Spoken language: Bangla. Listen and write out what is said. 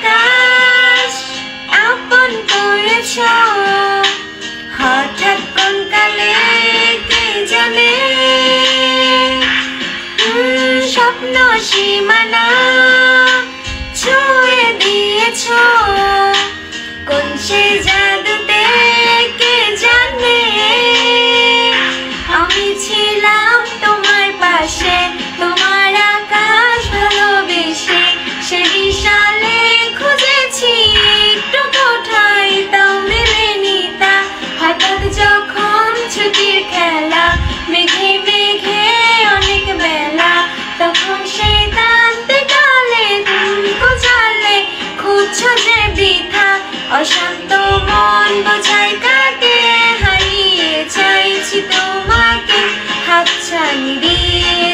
আকাশ আপন করেছ হঠাৎ কোন কালে কে জানে স্বপ্ন সীমানা ছুঁয়ে দিয়েছ কোন সে জাদুতে কে জানে আমি ছিলাম তোমার পাশে তোমার আকাশ ভালোবেসে সেই সালে খুঁজেছি একটু কোথায় তাও মেলেনি তা হঠাৎ যখন ছুটির খেলা মেঘে মেঘে অনেক বেলা তখন সেই টানতে কালে তুমি গোছালে খুঁজছো যে বৃথা অশান্ত মন বোঝাই কাকে হারিয়ে চাইছি তোমাকে হাতছানি দিয়ে